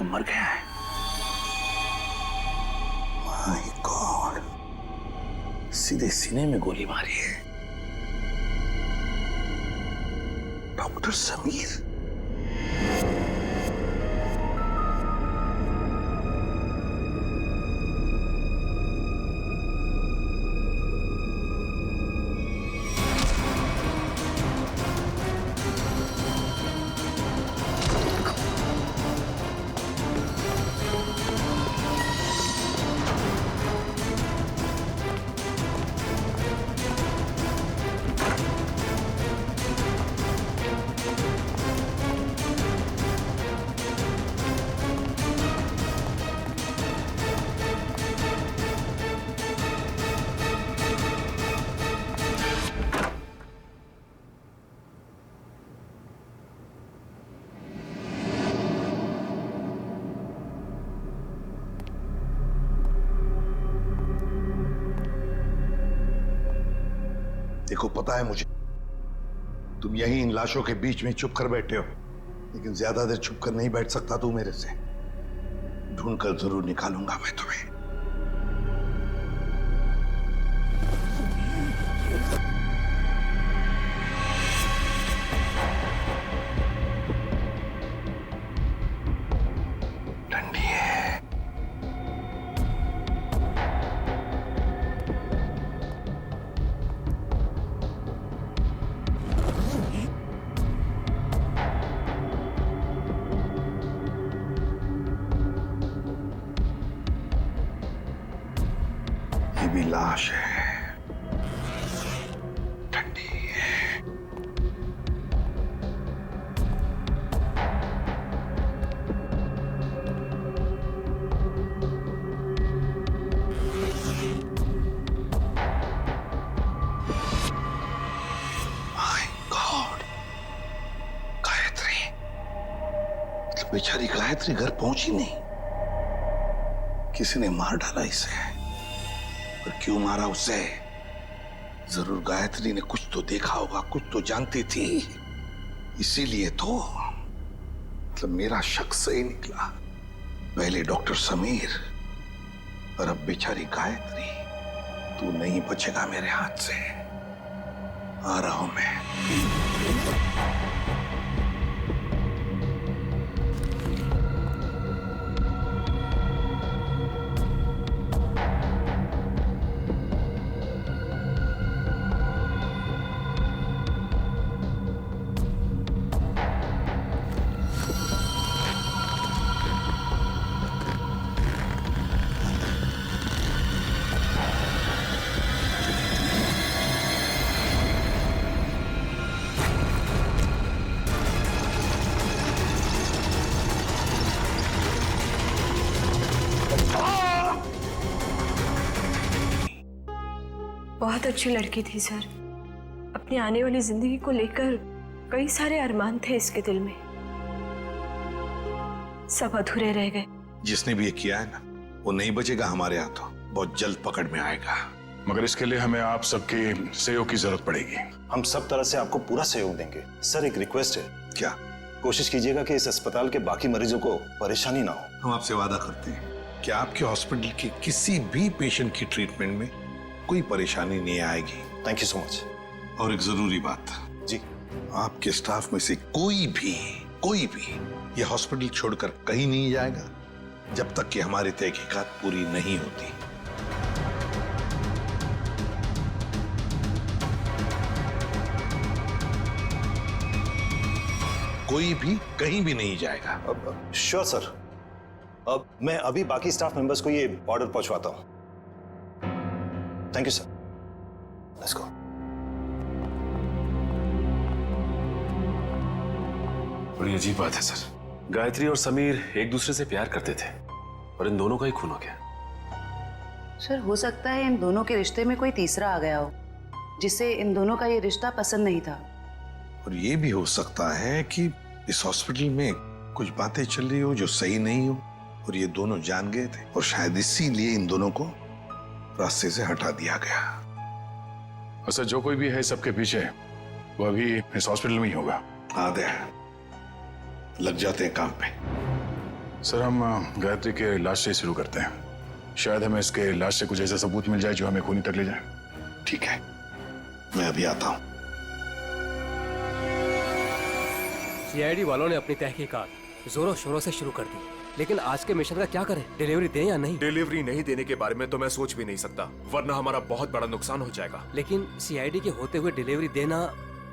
मर गया है। माय गॉड, सीधे सीने में गोली मारी है। डॉक्टर समीर। देखो, पता है मुझे तुम यहीं इन लाशों के बीच में चुप कर बैठे हो, लेकिन ज्यादा देर चुप कर नहीं बैठ सकता तू मेरे से। ढूंढ कर जरूर निकालूंगा मैं तुम्हें। ठंडी है। ये भी लाश है, ठंडी है। My God, Gayatri. मतलब बेचारी गायत्री घर पहुंची नहीं, किसी ने मार डाला इसे। पर क्यों मारा उसे? जरूर गायत्री ने कुछ तो देखा होगा, कुछ तो जानती थी, इसीलिए तो। मतलब मेरा शक सही निकला। पहले डॉक्टर समीर और अब बेचारी गायत्री। तू नहीं बचेगा मेरे हाथ से। आ रहा हूं मैं। बहुत अच्छी लड़की थी सर। अपनी आने वाली जिंदगी को लेकर कई सारे अरमान थे इसके दिल में, सब अधूरे रह गए। जिसने भी ये किया है ना, वो नहीं बचेगा हमारे हाथों। बहुत जल्द पकड़ में आएगा। मगर इसके लिए हमें आप सबके सहयोग की जरूरत पड़ेगी। हम सब तरह से आपको पूरा सहयोग देंगे। सर, एक रिक्वेस्ट है। क्या? कोशिश कीजिएगा कि इस अस्पताल के बाकी मरीजों को परेशानी ना हो। हम आपसे वादा करते हैं कि आपके हॉस्पिटल के किसी भी पेशेंट की ट्रीटमेंट में कोई परेशानी नहीं आएगी। Thank you so much. और एक जरूरी बात जी, आपके स्टाफ में से कोई भी ये हॉस्पिटल छोड़कर कहीं नहीं जाएगा जब तक कि हमारी तहकीकात पूरी नहीं होती। कोई भी कहीं भी नहीं जाएगा। Sure sir. अब मैं अभी बाकी स्टाफ मेंबर्स को ये ऑर्डर पहुंचवाता हूं। Thank you sir. Let's go. बड़ी अजीब बात है सर। गायत्री और समीर एक दूसरे से प्यार करते थे और इन दोनों का ही खून हो गया। सर, हो सकता है इन दोनों के रिश्ते में कोई तीसरा आ गया हो, जिससे इन दोनों का ये रिश्ता पसंद नहीं था। और ये भी हो सकता है कि इस हॉस्पिटल में कुछ बातें चल रही हो जो सही नहीं हो, और ये दोनों जान गए थे, और शायद इसीलिए इन दोनों को रास्ते से हटा दिया गया। और सर, जो कोई भी है सबके पीछे, वो अभी इस हॉस्पिटल में ही होगा। आदे लग जाते हैं काम पे। सर हम गायत्री के इलाज से शुरू करते हैं। शायद हमें इसके इलाज से कुछ ऐसा सबूत मिल जाए जो हमें खूनी तक ले जाए। ठीक है, मैं अभी आता हूं। सीआईडी वालों ने अपनी तहकीकात जोरों शोरों से शुरू कर दी, लेकिन आज के मिशन का क्या करें? डिलीवरी दें या नहीं? डिलीवरी नहीं देने के बारे में तो मैं सोच भी नहीं सकता, वरना हमारा बहुत बड़ा नुकसान हो जाएगा। लेकिन सीआईडी के होते हुए डिलीवरी देना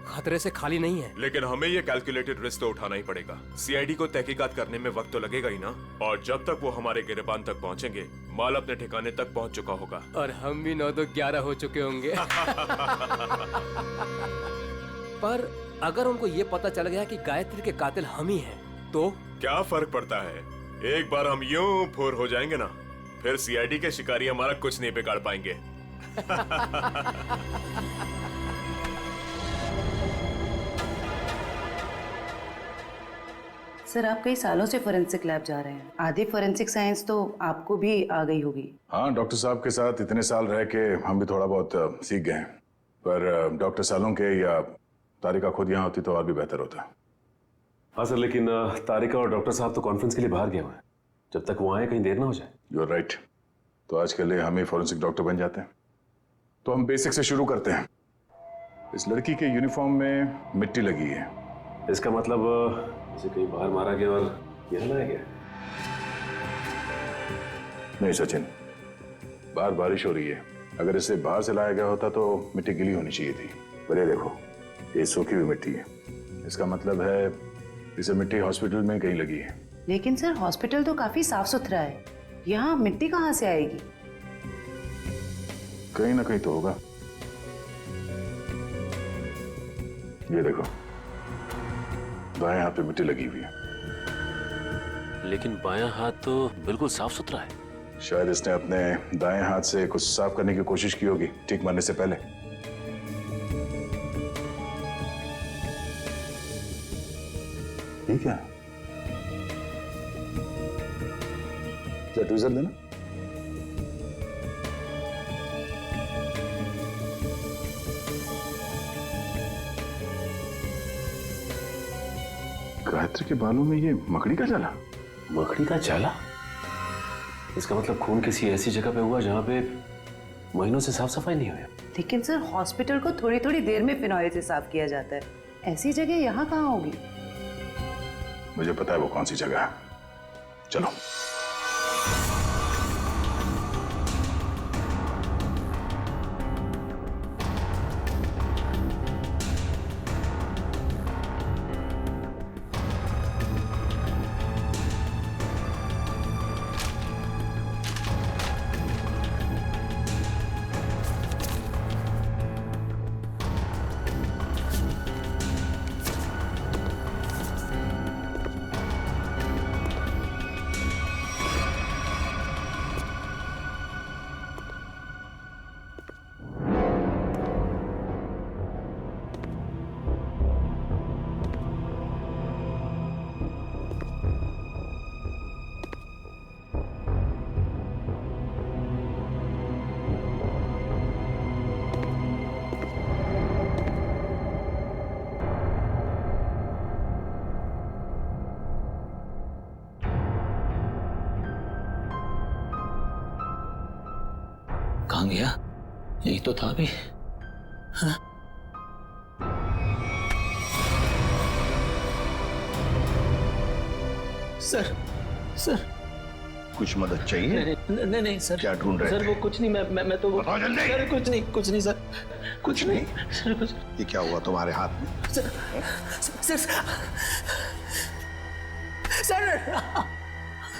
खतरे से खाली नहीं है। लेकिन हमें ये कैलकुलेटेड रिस्क तो उठाना ही पड़ेगा। सीआईडी को तहकीकात करने में वक्त तो लगेगा ही ना, और जब तक वो हमारे गिरबान तक पहुंचेंगे, माल अपने ठिकाने तक पहुंच चुका होगा। और हम भी 9-11 हो चुके होंगे। पर अगर उनको ये पता चल गया कि गायत्री के कातिल हम ही हैं, तो क्या फर्क पड़ता है? एक बार हम यूं फुर हो जाएंगे ना, फिर सीआईडी के शिकारी हमारा कुछ नहीं बिगाड़ पाएंगे। सर, आप कई सालों से फोरेंसिक लैब जा रहे हैं, आधी फोरेंसिक साइंस तो आपको भी आ गई होगी। हाँ, डॉक्टर साहब के साथ इतने साल रह के हम भी थोड़ा बहुत सीख गए हैं। पर डॉक्टर सालों के या तारिका खुद यहाँ होती तो और भी बेहतर होता। हाँ सर, लेकिन तारिका और डॉक्टर साहब तो कॉन्फ्रेंस के लिए बाहर गए हुए हैं। जब तक वो आए कहीं देर ना हो जाए। You are right. तो आज के लिए हम ही फॉरेंसिक डॉक्टर बन जाते हैं। तो हम बेसिक से शुरू करते हैं। इस लड़की के यूनिफॉर्म में मिट्टी लगी है। इसका मतलब इसे कहीं बाहर मारा गया और यहाँ लाया गया। नहीं सचिन, बाहर बारिश हो रही है। अगर इसे बाहर से लाया गया होता तो मिट्टी गीली होनी चाहिए थी। पर ये देखो, ये सूखी हुई मिट्टी है। इसका मतलब है इसे मिट्टी हॉस्पिटल में कहीं लगी है। लेकिन सर, हॉस्पिटल तो काफी साफ सुथरा है, यहाँ मिट्टी कहाँ से आएगी? कहीं ना कहीं तो होगा। ये देखो, बाएं हाथ पे मिट्टी लगी हुई है। लेकिन बायां हाथ तो बिल्कुल साफ सुथरा है। शायद इसने अपने दाएं हाथ से कुछ साफ करने की कोशिश की होगी ठीक मारने से पहले। ठीक है, क्या ट्वीजर देना? गायत्री के बालों में ये मकड़ी का जाला। मकड़ी का जाला? इसका मतलब खून किसी ऐसी जगह पे हुआ जहां पे महीनों से साफ सफाई नहीं हुई। लेकिन सर, हॉस्पिटल को थोड़ी थोड़ी देर में फिनॉइल से साफ किया जाता है, ऐसी जगह यहाँ कहाँ होगी? मुझे पता है वो कौन सी जगह है। चलो। कहाँ गया? यही तो था अभी। हाँ? सर, सर कुछ मदद चाहिए? नहीं नहीं सर। क्या ढूंढ रहे सर थे? वो कुछ नहीं, मैं तो बताओ जल्दी। सर कुछ नहीं सर। कुछ नहीं? सर कुछ। ये क्या हुआ तुम्हारे हाथ में? सर सर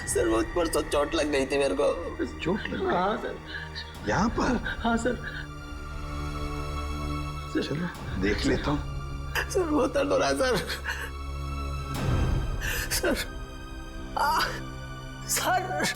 सर वो परसों चोट लग गई थी मेरे को। चोट लग गई? हाँ सर। यहाँ पर? हाँ सर। चलो देख लेता हूँ। सर वो दर्द हो रहा है सर। सर सर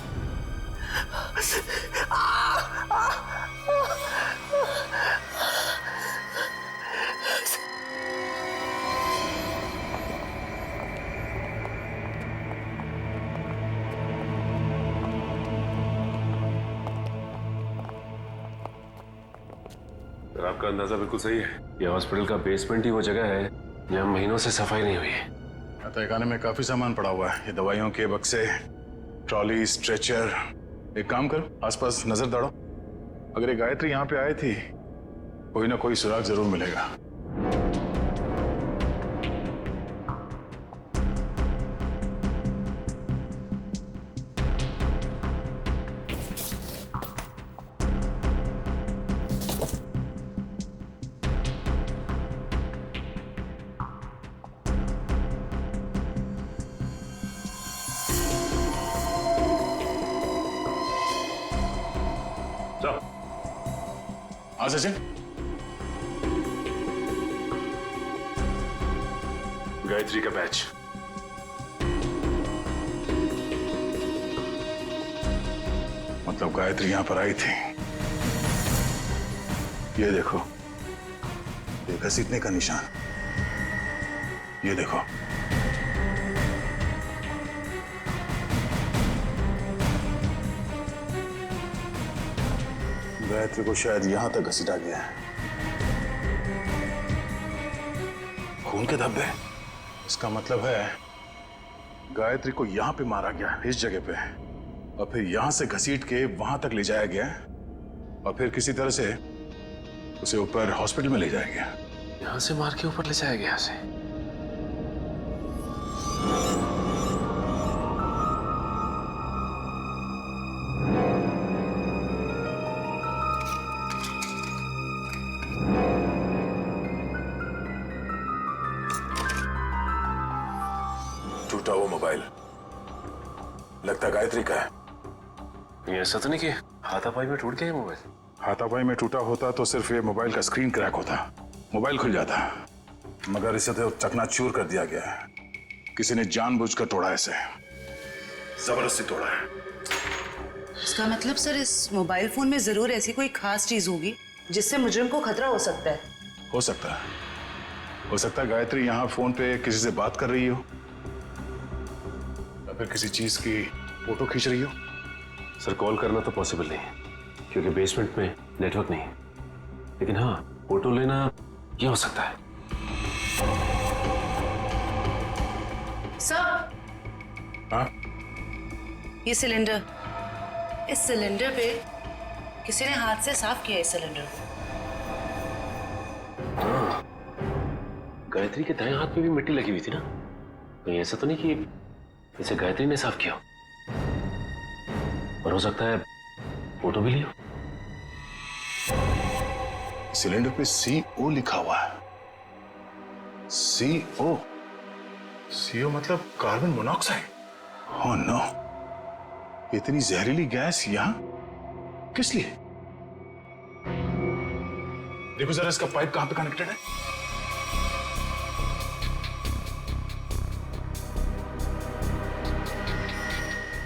आपका अंदाजा बिल्कुल सही है। यह हॉस्पिटल का बेसमेंट ही वो जगह है जहाँ महीनों से सफाई नहीं हुई है। तहखाने में काफी सामान पड़ा हुआ है। ये दवाइयों के बक्से, ट्रॉली, स्ट्रेचर। एक काम करो, आसपास नजर दौड़ो। अगर ये गायत्री यहाँ पे आई थी, कोई ना कोई सुराग जरूर मिलेगा। हाँ सचिन, गायत्री का बैच। मतलब गायत्री यहां पर आई थी। ये देखो, ये घसीटने का निशान। ये देखो, गायत्री को शायद यहां तक घसीटा गया है। खून के धब्बे। इसका मतलब है गायत्री को यहां पे मारा गया, इस जगह पे, और फिर यहां से घसीट के वहां तक ले जाया गया, और फिर किसी तरह से उसे ऊपर हॉस्पिटल में ले जाया गया। यहां से मार के ऊपर ले जाया गया उसे। टूटा वो मोबाइल लगता गायत्री का है। ये ऐसा तो नहीं कि हाथापाई में टूट गया ये मोबाइल? हाथापाई में टूटा होता तो सिर्फ ये मोबाइल का स्क्रीन क्रैक होता, मोबाइल खुल जाता, मगर इसे तो चकनाचूर कर दिया गया है। किसी ने जानबूझकर तोड़ा, इसे जबरदस्ती तोड़ा है। इसका मतलब सर, इस मोबाइल फोन में जरूर ऐसी कोई खास चीज होगी जिससे मुजरिम को खतरा हो सकता है। हो सकता है, हो सकता है गायत्री यहाँ फोन पे किसी से बात कर रही हो, या फिर किसी चीज की फोटो खींच रही हो। सर, कॉल करना तो पॉसिबल नहीं है क्योंकि बेसमेंट में नेटवर्क नहीं है, लेकिन हाँ, फोटो लेना ये हो सकता है। सर, हाँ, ये सिलेंडर, इस सिलेंडर पे किसी ने हाथ से साफ किया इस सिलेंडर को। हाँ, गायत्री के दाएं हाथ में भी मिट्टी लगी हुई थी ना, कहीं ऐसा तो नहीं कि इसे गायत्री ने साफ किया? और हो सकता है फोटो भी लियो। सिलेंडर पे CO लिखा हुआ है। CO, CO मतलब कार्बन मोनोऑक्साइड। ओह नो, इतनी जहरीली गैस यहां किस लिए? देखो जरा इसका पाइप कहां पे कनेक्टेड है।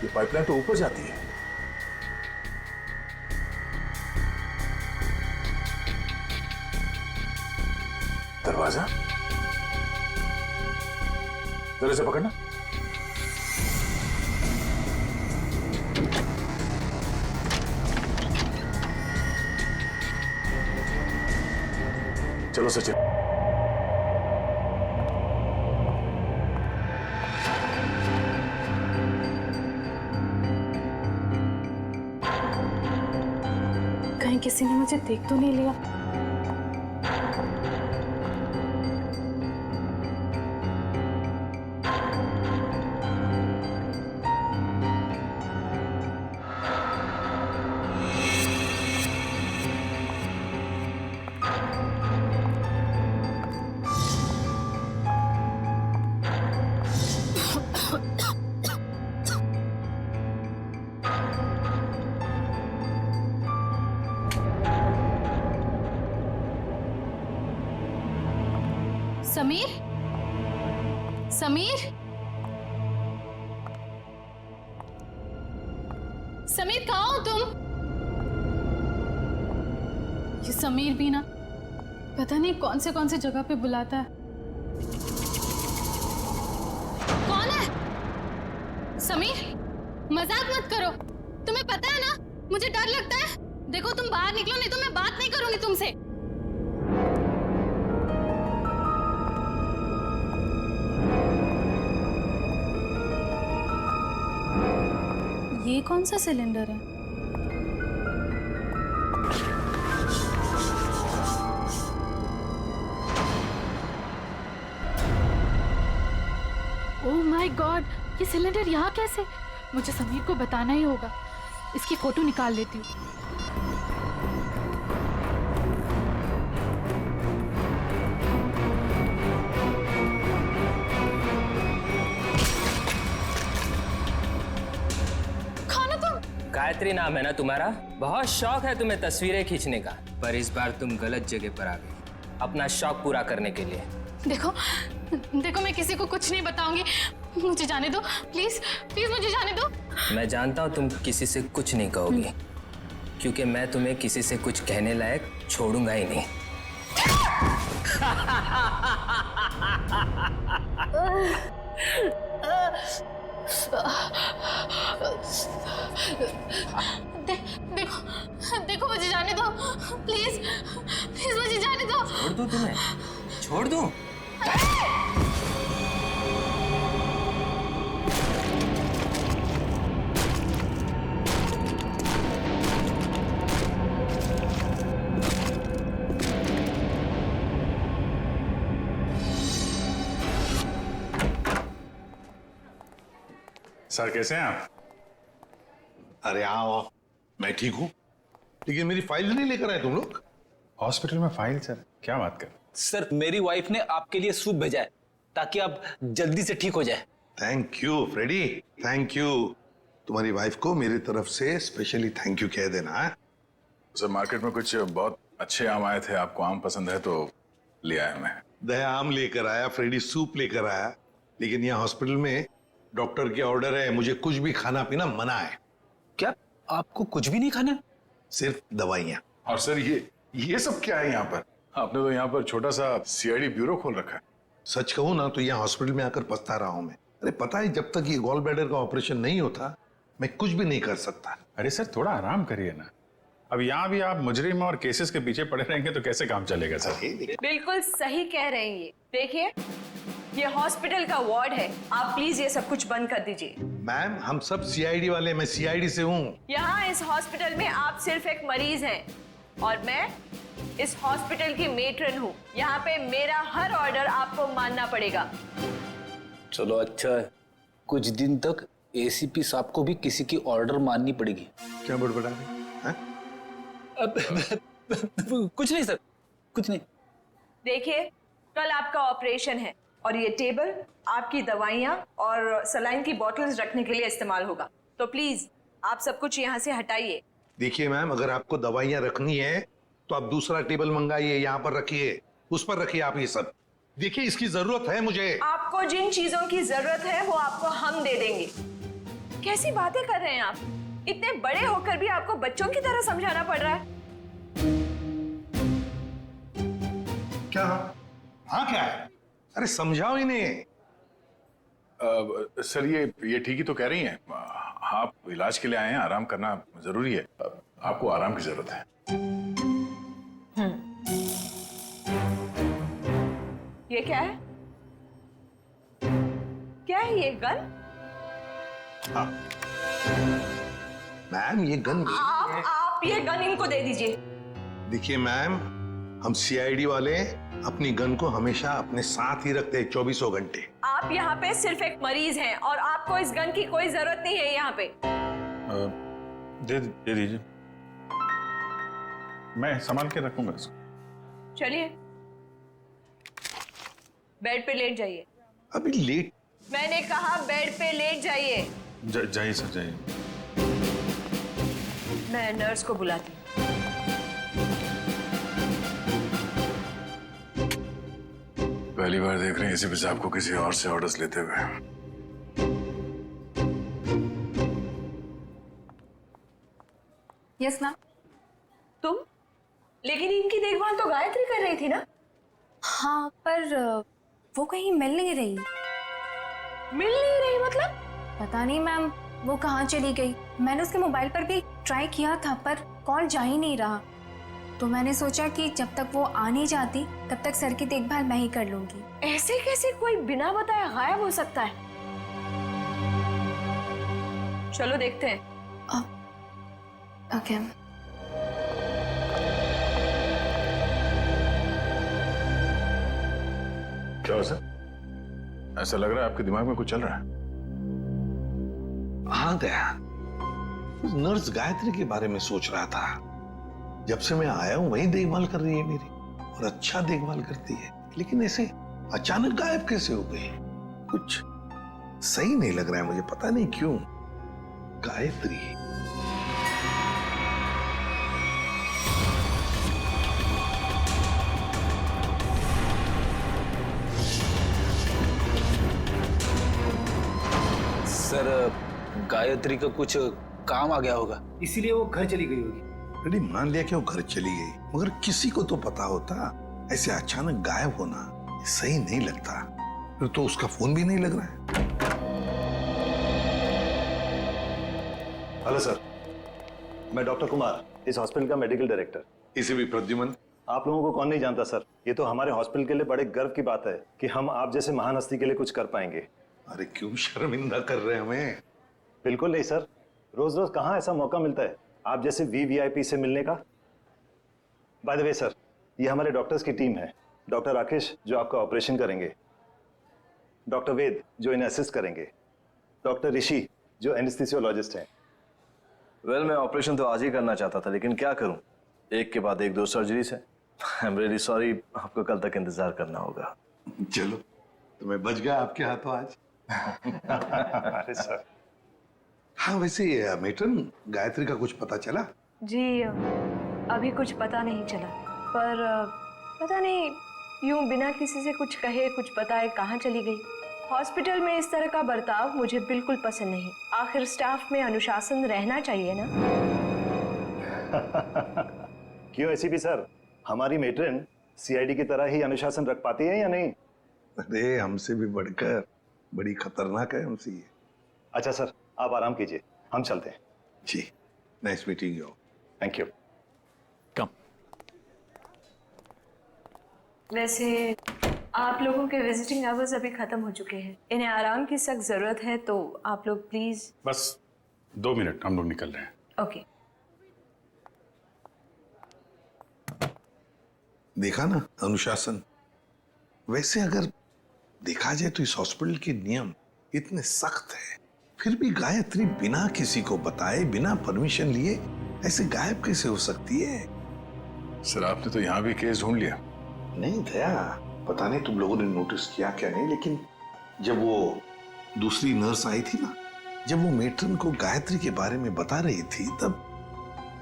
ये पाइपलाइन तो ऊपर जाती है। दरवाजा जरा से पकड़ना। चलो सचिन, कहीं किसी ने मुझे देख तो नहीं लिया? समीर, समीर, समीर, कहाँ हो तुम? ये समीर भी ना पता नहीं कौन से जगह पे बुलाता है। कौन है? समीर, मजाक मत करो। तुम्हें पता है ना मुझे डर लगता है। देखो तुम बाहर निकलो, नहीं तो मैं बात नहीं करूंगी तुमसे। ये कौन सा सिलेंडर है? ओह माय गॉड, ये सिलेंडर यहाँ कैसे? मुझे समीर को बताना ही होगा। इसकी फोटो निकाल लेती हूँ। खाना तुम? गायत्री नाम है ना तुम्हारा? बहुत शौक है तुम्हें तस्वीरें खींचने का, पर इस बार तुम गलत जगह पर आ गई अपना शौक पूरा करने के लिए। देखो देखो, मैं किसी को कुछ नहीं बताऊंगी। मुझे जाने दो प्लीज, प्लीज मुझे जाने दो। मैं जानता हूँ तुम किसी से कुछ नहीं कहोगी, क्योंकि मैं तुम्हें किसी से कुछ कहने लायक छोड़ूंगा ही नहीं। देखो देखो, मुझे जाने दो प्लीज, प्लीज मुझे जाने दो। छोड़ दूं तुम्हें? छोड़ दूं? सर कैसे हैं आप? अरे आओ, मैं ठीक हूं, लेकिन मेरी फाइल नहीं लेकर आए तुम लोग। हॉस्पिटल में फाइल? सर क्या बात कर? सर मेरी वाइफ ने आपके लिए सूप भेजा है ताकि आप जल्दी से ठीक हो जाए। Thank you Freddy, thank you. तुम्हारी वाइफ को मेरी तरफ से स्पेशली थैंक यू कह देना है। सर मार्केट में कुछ बहुत अच्छे आम आए थे, आपको आम पसंद है तो ले आया मैं। दया आम लेकर आया, फ्रेडी सूप लेकर आया, लेकिन यहाँ हॉस्पिटल में डॉक्टर के ऑर्डर है, मुझे कुछ भी खाना पीना मना है। क्या आपको कुछ भी नहीं खाना? सिर्फ दवाइयाँ। और सर ये सब क्या है यहाँ पर? आपने तो यहाँ पर छोटा सा सीआईडी ब्यूरो खोल रखा है। सच कहूँ ना तो यहाँ हॉस्पिटल में आकर पछता रहा हूँ मैं। अरे पता है, जब तक ये गॉल ब्लैडर का ऑपरेशन नहीं होता मैं कुछ भी नहीं कर सकता। अरे सर थोड़ा आराम करिए ना, अब यहाँ भी आप मुजरिम और केसेस के पीछे पड़े रहेंगे तो कैसे काम चलेगा सर? बिल्कुल सही कह रहे हैं ये। देखिए, ये हॉस्पिटल का वार्ड है, आप प्लीज ये सब कुछ बंद कर दीजिए। मैम हम सब सीआईडी वाले, मैं सीआईडी से हूँ। यहाँ इस हॉस्पिटल में आप सिर्फ एक मरीज हैं और मैं इस हॉस्पिटल की मेट्रन हूँ। यहाँ पे मेरा हर ऑर्डर आपको मानना पड़ेगा। चलो अच्छा है, कुछ दिन तक एसीपी साहब को भी किसी की ऑर्डर माननी पड़ेगी। क्या बड़बड़ा रहे हैं? कुछ नहीं सर, कुछ नहीं। देखिए, कल आपका ऑपरेशन है और ये टेबल आपकी दवाइयाँ और सलाइन की बोतल्स रखने के लिए इस्तेमाल होगा, तो प्लीज आप सब कुछ यहाँ से हटाइए। देखिए मैम, अगर आपको दवाइयाँ रखनी है तो आप दूसरा टेबल मंगाइए, यहाँ पर रखिए, उस पर रखिए आप ये सब। देखिए इसकी जरूरत है मुझे। आपको जिन चीजों की जरूरत है वो आपको हम दे देंगे। कैसी बातें कर रहे हैं आप? इतने बड़े होकर भी आपको बच्चों की तरह समझाना पड़ रहा है। क्या? हाँ क्या है? अरे समझाओ इन्हें। सर ये ठीक ही तो कह रही हैं, आप इलाज के लिए आए हैं, आराम करना जरूरी है, आपको आराम की जरूरत है। ये क्या है? क्या है ये गन? हाँ मैम, ये गन आप ये गन इनको दे दीजिए। देखिए मैम, हम सीआईडी वाले अपनी गन को हमेशा अपने साथ ही रखते हैं 24 घंटे। आप यहाँ पे सिर्फ एक मरीज हैं और आपको इस गन की कोई जरूरत नहीं है यहाँ पे। दे दीजिए, मैं संभाल के रखूंगा इसको। चलिए बेड पे लेट जाइए। अभी लेट? मैंने कहा बेड पे लेट जाइए। जाइए सर, जाइए। मैं नर्स को बुलाती हूँ। पहली बार देख रहे हैं एसीपी साहब को किसी और से ऑर्डर्स लेते हुए। Yes ma'am. तुम? लेकिन इनकी देखभाल तो गायत्री कर रही थी ना? हाँ, पर वो कहीं मिल नहीं रही। मिल नहीं रही मतलब? पता नहीं मैम, वो कहाँ चली गई। मैंने उसके मोबाइल पर भी ट्राई किया था पर कॉल जा ही नहीं रहा, तो मैंने सोचा कि जब तक वो आ नहीं जाती तब तक सर की देखभाल मैं ही कर लूंगी। ऐसे कैसे कोई बिना बताए गायब हो सकता है? चलो देखते हैं ओके। क्या हो सर? ऐसा लग रहा है आपके दिमाग में कुछ चल रहा है। हाँ दया, उस नर्स गायत्री के बारे में सोच रहा था। जब से मैं आया हूं वही देखभाल कर रही है मेरी, और अच्छा देखभाल करती है, लेकिन ऐसे अचानक गायब कैसे हो गई? कुछ सही नहीं लग रहा है मुझे, पता नहीं क्यों। गायत्री सर गायत्री का कुछ काम आ गया होगा, इसीलिए वो घर चली गई होगी। रेडी मान लिया कि वो घर चली गई, मगर किसी को तो पता होता। ऐसे अचानक गायब होना सही नहीं लगता। फिर तो उसका फोन भी नहीं लग रहा है। हेलो सर, मैं डॉक्टर कुमार, इस हॉस्पिटल का मेडिकल डायरेक्टर। इसे भी प्रद्युमन। आप लोगों को कौन नहीं जानता सर, ये तो हमारे हॉस्पिटल के लिए बड़े गर्व की बात है कि हम आप जैसे महान हस्ती के लिए कुछ कर पाएंगे। अरे क्यों शर्मिंदा कर रहे हैं हमें? बिल्कुल नहीं सर, रोज रोज कहाँ ऐसा मौका मिलता है आप जैसे वीवीआईपी से मिलने का। बाय द वे सर, ये हमारे डॉक्टर्स की टीम है। डॉक्टर राकेश जो आपका ऑपरेशन करेंगे, डॉक्टर वेद जो इन्हें असिस्ट करेंगे, डॉक्टर ऋषि जो एनेस्थीसियोलॉजिस्ट हैं। वेल, मैं ऑपरेशन तो आज ही करना चाहता था, लेकिन क्या करूं, एक के बाद एक 2 सर्जरीज है। आई एम रियली सॉरी, आपको कल तक इंतजार करना होगा। चलो, तो मैं बच गया आपके हाथों आज। अरे सर। हाँ वैसे मेट्रन, गायत्री का कुछ पता चला? जी अभी कुछ पता नहीं चला, पर पता नहीं यूं बिना किसी से कुछ कहे कुछ बताए कहाँ चली गई। हॉस्पिटल में इस तरह का बर्ताव मुझे बिल्कुल पसंद नहीं। आखिर स्टाफ में अनुशासन रहना चाहिए ना। क्यों एसीपी सर, हमारी मेट्रन सीआईडी की तरह ही अनुशासन रख पाती है या नहीं? अरे हमसे भी बढ़कर बड़ी खतरनाक है हमसे ये। अच्छा सर, आप आराम कीजिए, हम चलते हैं। जी, nice meeting you. Thank you. Come. वैसे आप लोगों के विजिटिंग आवर्स अभी खत्म हो चुके हैं, इन्हें आराम की सख्त जरूरत है, तो आप लोग प्लीज। बस 2 मिनट, हम लोग निकल रहे हैं। ओके। देखा ना अनुशासन। वैसे अगर देखा जाए तो इस हॉस्पिटल के नियम इतने सख्त है, फिर भी गायत्री बिना किसी को बताए, बिना परमिशन लिए ऐसे गायब कैसे हो सकती है? सर आपने तो यहाँ भी केस ढूंढ लिया। नहीं दया, पता नहीं तुम लोगों ने नोटिस किया क्या नहीं, लेकिन जब वो दूसरी नर्स आई थी ना, जब वो मेट्रन को गायत्री के बारे में बता रही थी, तब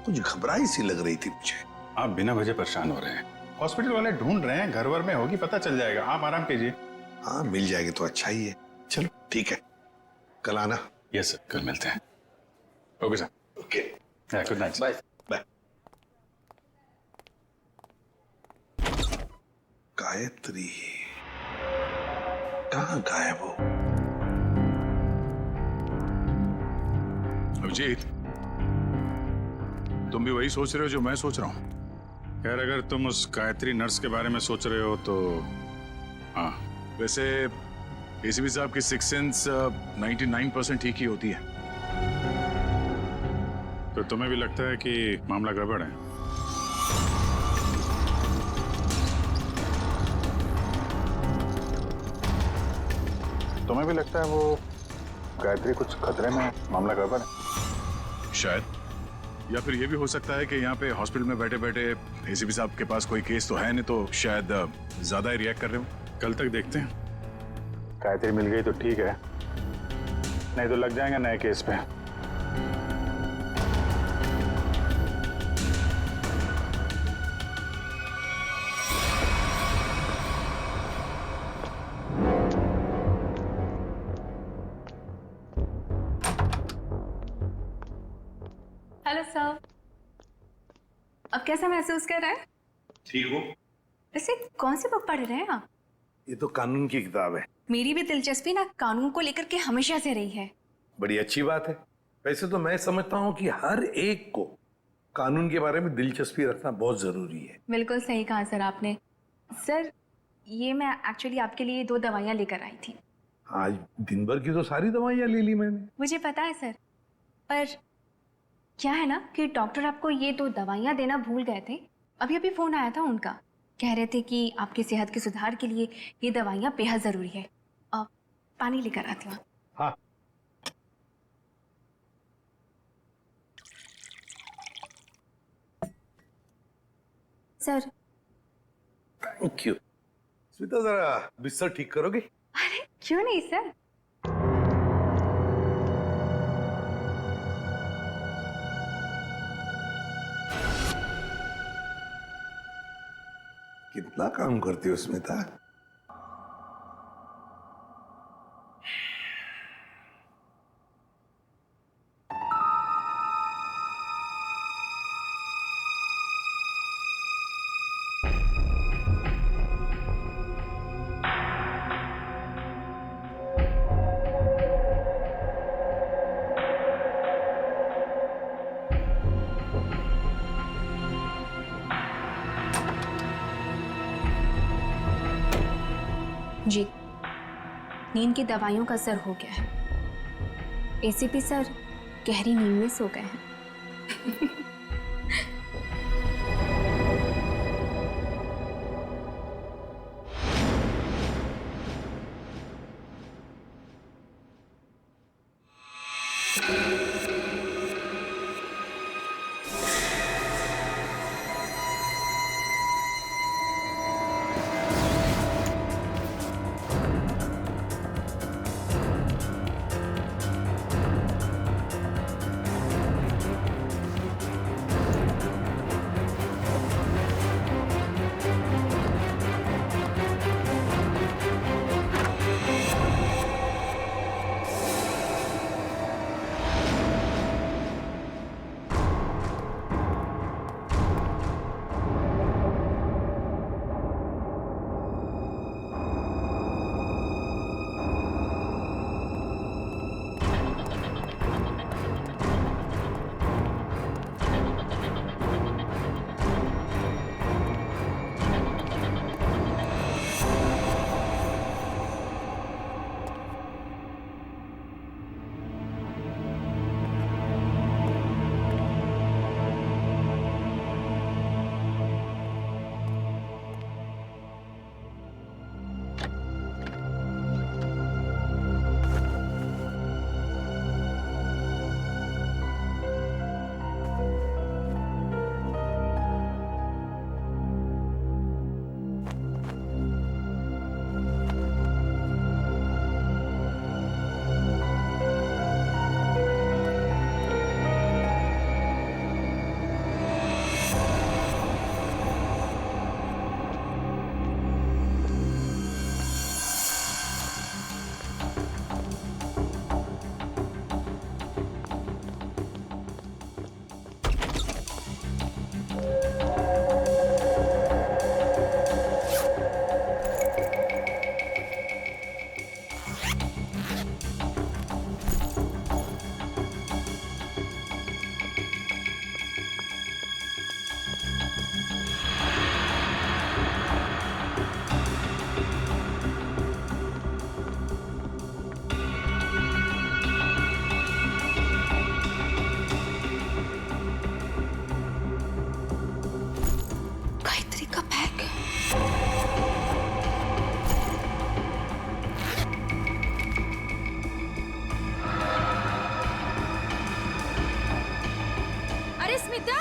कुछ घबराई सी लग रही थी मुझे। आप बिना वजह परेशान हो रहे हैं, हॉस्पिटल वाले ढूंढ रहे हैं, घर वर में होगी, पता चल जाएगा, आप आराम कीजिए। हाँ मिल जाएगी तो अच्छा ही है। चलो ठीक है, कल आना। यस सर, कल मिलते हैं। Okay sir. Okay, good night. Bye. Bye. Gayatri कहाँ गायब हो? अभिजीत, तुम भी वही सोच रहे हो जो मैं सोच रहा हूँ? खैर, अगर तुम उस गायत्री नर्स के बारे में सोच रहे हो तो हाँ, वैसे एसीपी साहब की सिक्स सेंस 99% ठीक ही होती है। तो तुम्हें भी लगता है कि मामला गड़बड़ है? तुम्हें भी लगता है वो गायत्री कुछ खतरे में है, मामला गड़बड़ है? शायद, या फिर ये भी हो सकता है कि यहाँ पे हॉस्पिटल में बैठे बैठे एसीपी साहब के पास कोई केस तो है नहीं, तो शायद ज्यादा ही रिएक्ट कर रहे हो। कल तक देखते हैं। गायत्री मिल गई तो ठीक है, नहीं तो लग जाएंगे नए केस पे। हेलो सर, अब कैसा महसूस कर रहे हैं? ठीक हो? वैसे कौन सी बुक पढ़ रहे हैं आप? ये तो कानून की किताब है। मेरी भी दिलचस्पी ना कानून को लेकर के हमेशा से रही है। बड़ी अच्छी बात है। वैसे तो मैं समझता हूँ कि हर एक को कानून के बारे में दिलचस्पी रखना बहुत जरूरी है। बिल्कुल सही कहा सर आपने। सर, ये मैं एक्चुअली आपके लिए 2 दवाइयाँ लेकर आई थी। आज दिन भर की तो सारी दवाइयाँ ले ली मैंने। मुझे पता है सर, पर क्या है ना कि डॉक्टर आपको ये 2 दवाइयाँ देना भूल गए थे। अभी अभी फ़ोन आया था उनका, कह रहे थे कि आपकी सेहत के सुधार के लिए ये दवाइयाँ बेहद ज़रूरी है। पानी लेकर आती हूँ। हाँ। सर। Thank you. स्मिता जरा बिस्तर ठीक करोगे? अरे क्यों नहीं सर। कितना काम करती हो स्मिता? जी, नींद की दवाइयों का असर हो गया है। एसीपी सर गहरी नींद में सो गए हैं।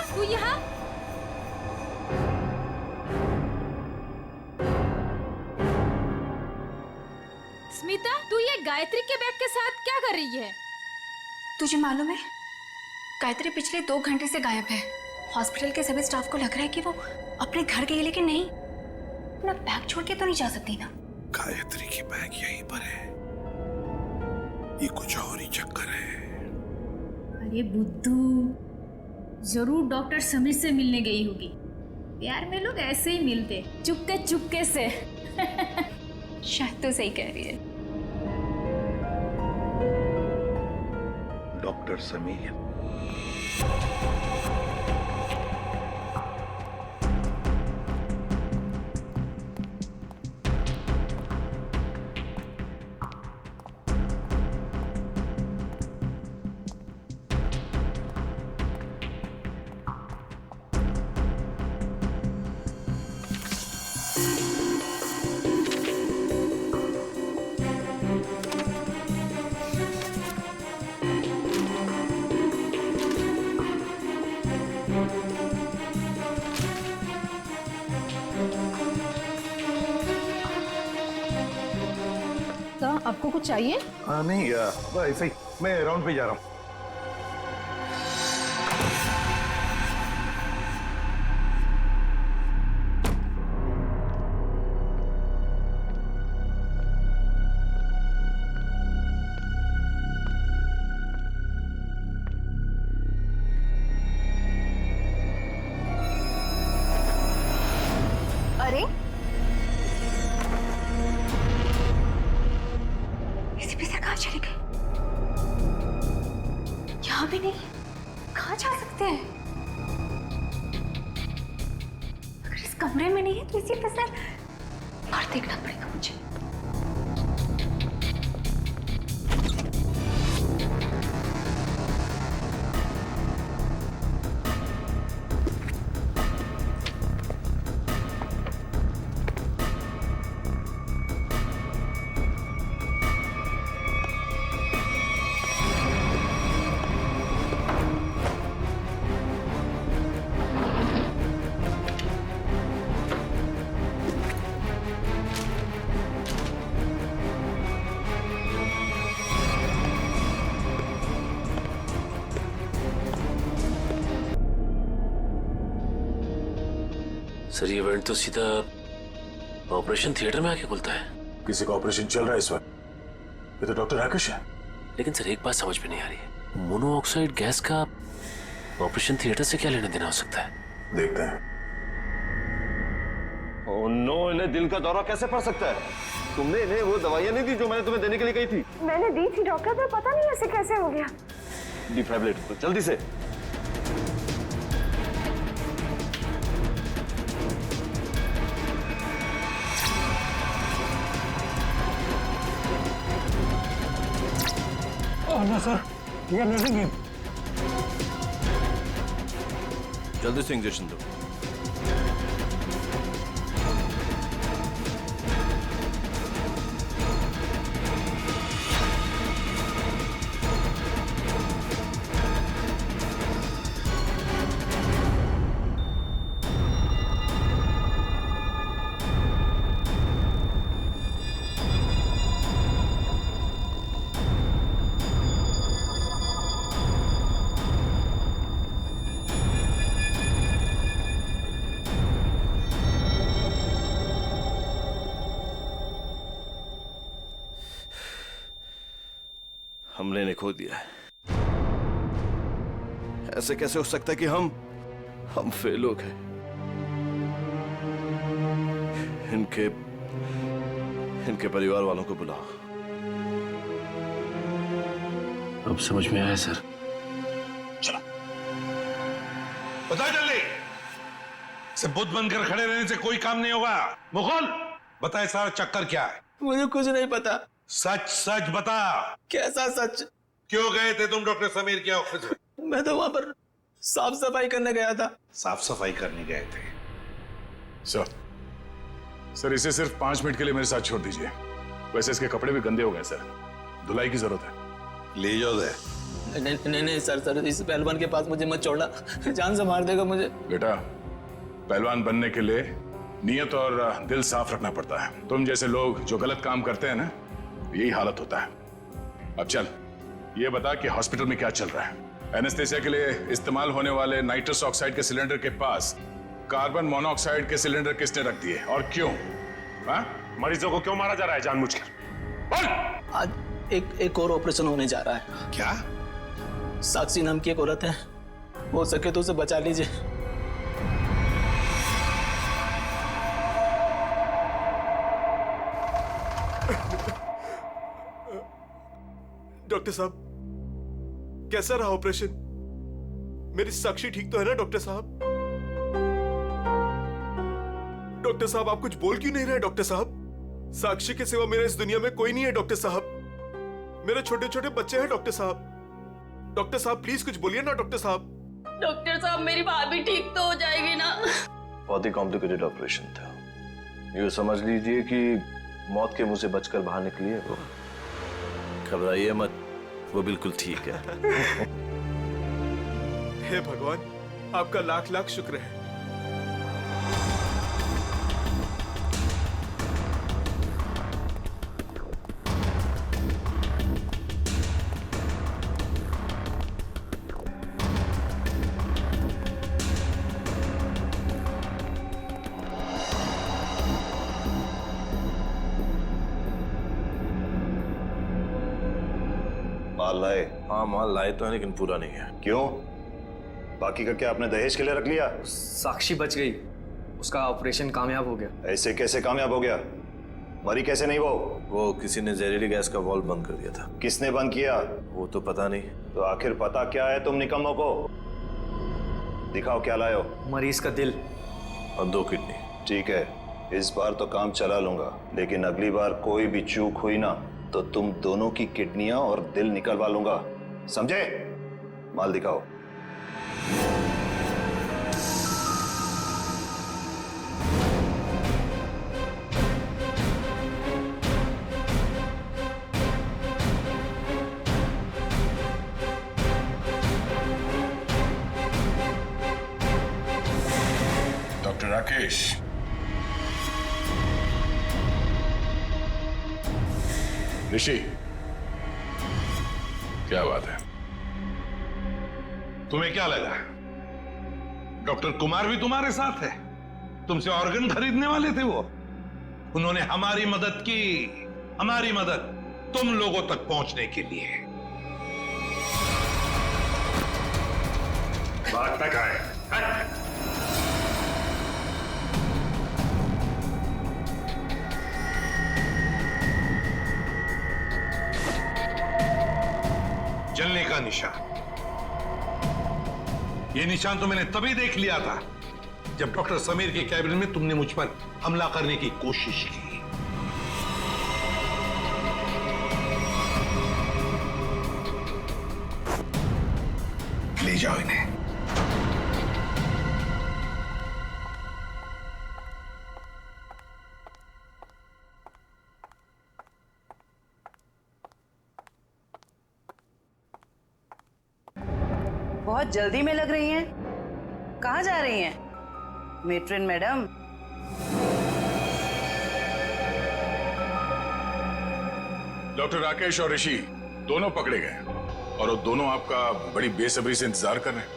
तू यहाँ? स्मिता, तू ये गायत्री के बैग के साथ क्या कर रही है? तुझे मालूम है, गायत्री पिछले 2 घंटे से गायब है। हॉस्पिटल के सभी स्टाफ को लग रहा है कि वो अपने घर गई, लेकिन नहीं, अपना बैग छोड़ के तो नहीं जा सकती ना। गायत्री की बैग यहीं पर है, ये कुछ और ही चक्कर है। अरे बुद्धू, जरूर डॉक्टर समीर से मिलने गई होगी। प्यार में लोग ऐसे ही मिलते, चुपके चुपके से। शायद तो सही कह रही है। डॉक्टर समीर, कुछ चाहिए? नहीं ऐसे ही मैं राउंड पे जा रहा हूँ। अरे एसीपी सर कहाँ चले गए? यहाँ भी नहीं, कहाँ जा सकते हैं? अगर इस कमरे में नहीं है तो एसीपी सर बाहर देखना पड़ेगा मुझे। सर ये इवेंट तो सीधा ऑपरेशन थिएटर में आके खुलता है। किसी का ऑपरेशन चल रहा है इस वक्त। ये तो डॉक्टर राकेश है। लेकिन सर एक बात समझ में नहीं आ रही है, मोनोऑक्साइड गैस का ऑपरेशन थिएटर से क्या लेना देना हो सकता है? देखते हैं। ओह नो, इन्हें दिल का दौरा कैसे पड़ सकता है? तुमने इन्हें वो दवाइयां नहीं दी जो मैंने तुम्हें देने के लिए कही थी? मैंने दी थी डॉक्टर, पर पता नहीं ऐसे कैसे हो गया। डिफाइब्रिलेटर जल्दी से। ना सर, ये नर्सिंग है। जल्दी से इंजेक्शन दो। हमने इन्हें खो दिया है। ऐसे कैसे हो सकता है कि हम फेल हो गए? इनके परिवार वालों को बुलाओ। अब समझ में आया सर। चलो बताओ जल्दी। से बुद्ध बनकर खड़े रहने से कोई काम नहीं होगा। मुकुल बताए सारा चक्कर क्या है? मुझे कुछ नहीं पता। सच सच बता। कैसा सच? क्यों गए थे तुम डॉक्टर समीर के ऑफिस में? मैं तो वहां पर साफ सफाई करने गया था। साफ सफाई करने गए थे? सर इसे सिर्फ 5 मिनट के लिए मेरे साथ छोड़ दीजिए। वैसे इसके कपड़े भी गंदे हो गए सर, धुलाई की जरूरत है। ले जाओ दे। नहीं सर, इस पहलवान के पास मुझे मत छोड़ना, जान से मार देगा मुझे। बेटा पहलवान बनने के लिए नियत और दिल साफ रखना पड़ता है। तुम जैसे लोग जो गलत काम करते हैं ना, यही हालत होता है। अब चल ये बता कि हॉस्पिटल में क्या चल रहा है? एनेस्थेसिया के लिए इस्तेमाल होने वाले नाइट्रस ऑक्साइड के सिलेंडर के पास कार्बन मोनोऑक्साइड के सिलेंडर किसने रख दिए और क्यों? मरीजों को क्यों मारा जा रहा है जानबूझकर? बोल। आज एक और ऑपरेशन होने जा रहा है। क्या? साक्षी नाम की एक औरत है, हो सके तो उसे बचा लीजिए। डॉक्टर साहब कैसा रहा ऑपरेशन? मेरी साक्षी ठीक तो है ना डॉक्टर साहब? डॉक्टर साहब आप कुछ बोल क्यों नहीं रहे? डॉक्टर साहब साक्षी के सिवा मेरे इस दुनिया में कोई नहीं है डॉक्टर साहब। मेरे छोटे छोटे बच्चे हैं डॉक्टर साहब। डॉक्टर साहब प्लीज कुछ बोलिए ना डॉक्टर साहब। डॉक्टर साहब मेरी भाभी ठीक तो हो जाएगी ना? बहुत ही कॉम्प्लिकेटेड ऑपरेशन था। ये समझ लीजिए कि मौत के मुंह से बचकर बाहर निकली है वो। घबराइए मत, वो बिल्कुल ठीक है। हे भगवान आपका लाख लाख शुक्र है। माल लाए? हाँ माल लाए तो है लेकिन पूरा नहीं है। क्यों? बाकी का क्या आपने दहेज के लिए रख लिया? साक्षी बच गई, उसका ऑपरेशन कामयाब हो गया। ऐसे कैसे कामयाब हो गया? मरी कैसे नहीं वो किसी ने जहरीली गैस का वाल्व बंद कर दिया था। किसने बंद किया? वो तो पता नहीं। तो आखिर पता क्या है तुम निकम्मों को? दिखाओ क्या लाए हो। मरीज का दिल और 2 किडनी। ठीक है, इस बार तो काम चला लूंगा, लेकिन अगली बार कोई भी चूक हुई ना तो तुम दोनों की किडनियां और दिल निकलवा लूंगा, समझे? माल दिखाओ। डॉक्टर राकेश, ऋषि, क्या बात है? तुम्हें क्या लगा डॉक्टर कुमार भी तुम्हारे साथ है? तुमसे ऑर्गन खरीदने वाले थे वो। उन्होंने हमारी मदद की, हमारी मदद तुम लोगों तक पहुंचने के लिए। बात तक आए। जलने का निशान, ये निशान तो मैंने तभी देख लिया था जब डॉक्टर समीर के कैबिन में तुमने मुझ पर हमला करने की कोशिश की। ले जाओ इन्हें। बहुत जल्दी में लग रही हैं। कहाँ जा रही हैं मेट्रन मैडम? डॉक्टर राकेश और ऋषि दोनों पकड़े गए और वो दोनों आपका बड़ी बेसब्री से इंतजार कर रहे हैं।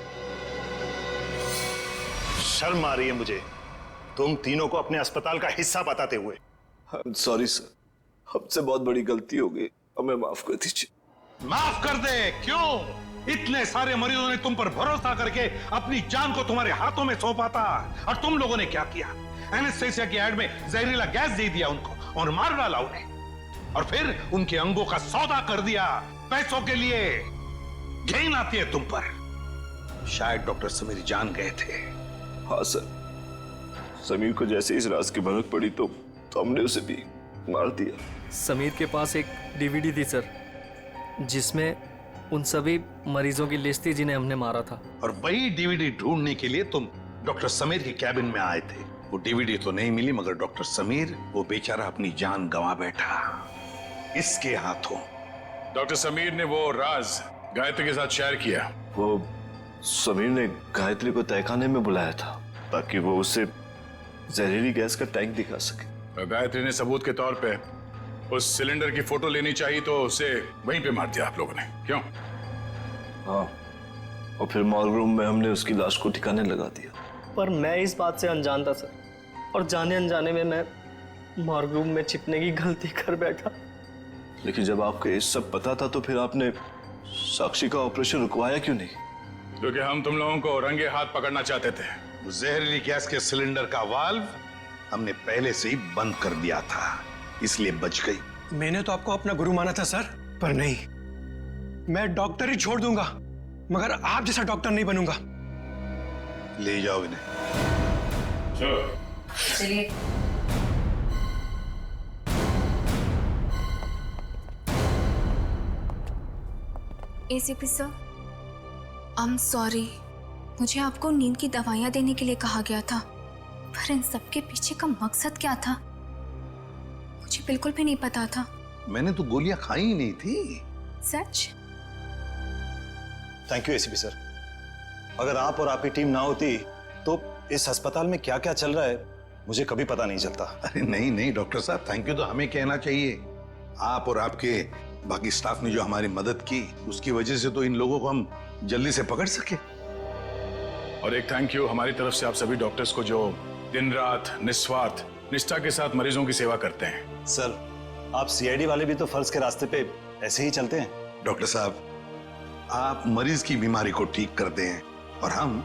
शर्म आ रही है मुझे तुम तीनों को अपने अस्पताल का हिस्सा बताते हुए। सॉरी सर, हमसे बहुत बड़ी गलती हो गई, हमें माफ कर दीजिए। माफ कर दे? क्यों? इतने सारे मरीजों ने तुम पर भरोसा करके अपनी जान को तुम्हारे हाथों में सौंपा था, और तुम लोगों ने क्या किया? एनेस्थेसिया की एड में जहरीला गैस दे दिया उनको और मार डाला उन्हें, और फिर उनके अंगों का सौदा कर दिया पैसों के लिए। घिन आती है तुम पर। शायद डॉक्टर समीर जान गए थे। हाँ सर, समीर को जैसे इस राज की भनक पड़ी तो हमने उसे भी मार दिया। समीर के पास एक डीवीडी थी सर, जिसमें उन सभी मरीजों की लिस्ट थी जिन्हें हमने मारा था। और वही डीवीडी ढूंढने के लिए तुम डॉक्टर समीर के कैबिन में आए थे। वो डीवीडी तो नहीं मिली, मगर डॉक्टर समीर, वो बेचारा अपनी जान गंवा बैठा इसके हाथों। डॉक्टर समीर ने वो राज गायत्री के साथ शेयर किया। वो समीर ने गायत्री को तहखाने में बुलाया था ताकि वो उसे जहरीली गैस का टैंक दिखा सके। गायत्री ने सबूत के तौर पे उस सिलेंडर की फोटो लेनी चाहिए तो उसे वहीं पे मार दिया आप लोगों ने, क्यों? हाँ, और फिर मॉर्ग रूम में हमने उसकी लाश को ठिकाने लगा दिया। पर मैं इस बात से अनजान था सर, और जाने अनजाने में मैं मॉर्ग रूम में छिपने की गलती कर बैठा। लेकिन जब आपको ये सब पता था तो फिर आपने साक्षी का ऑपरेशन रुकवाया क्यों नहीं? क्योंकि हम तुम लोगों को रंगे हाथ पकड़ना चाहते थे। जहरीली गैस के सिलेंडर का वाल्व हमने पहले से ही बंद कर दिया था, इसलिए बच गई। मैंने तो आपको अपना गुरु माना था सर, पर नहीं, मैं डॉक्टर ही छोड़ दूंगा मगर आप जैसा डॉक्टर नहीं बनूंगा। ले जाओ इन्हें। चलिए। ACP sir, I am sorry, मुझे आपको नींद की दवाइयां देने के लिए कहा गया था, पर इन सब के पीछे का मकसद क्या था मुझे बिल्कुल भी नहीं पता था। मैंने तो गोलियां खाई ही नहीं थी। सच? Thank you ACP sir. अगर आप और आपकी टीम ना होती तो इस अस्पताल में क्या क्या चल रहा है मुझे कभी पता नहीं चलता। अरे नहीं नहीं डॉक्टर साहब, थैंक यू तो हमें कहना चाहिए। आप और आपके बाकी स्टाफ ने जो हमारी मदद की, उसकी वजह से तो इन लोगों को हम जल्दी से पकड़ सके। और एक थैंक यू हमारी तरफ से आप सभी डॉक्टर्स को जो दिन रात निस्वार्थ निष्ठा के साथ मरीजों की सेवा करते हैं। सर, आप सीआईडी वाले भी तो फर्ज के रास्ते पे ऐसे ही चलते हैं। डॉक्टर साहब, आप मरीज की बीमारी को ठीक करते हैं और हम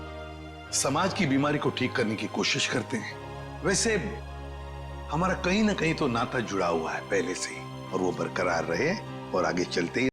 समाज की बीमारी को ठीक करने की कोशिश करते हैं। वैसे हमारा कहीं ना कहीं तो नाता जुड़ा हुआ है पहले से ही, और वो बरकरार रहे और आगे चलते ही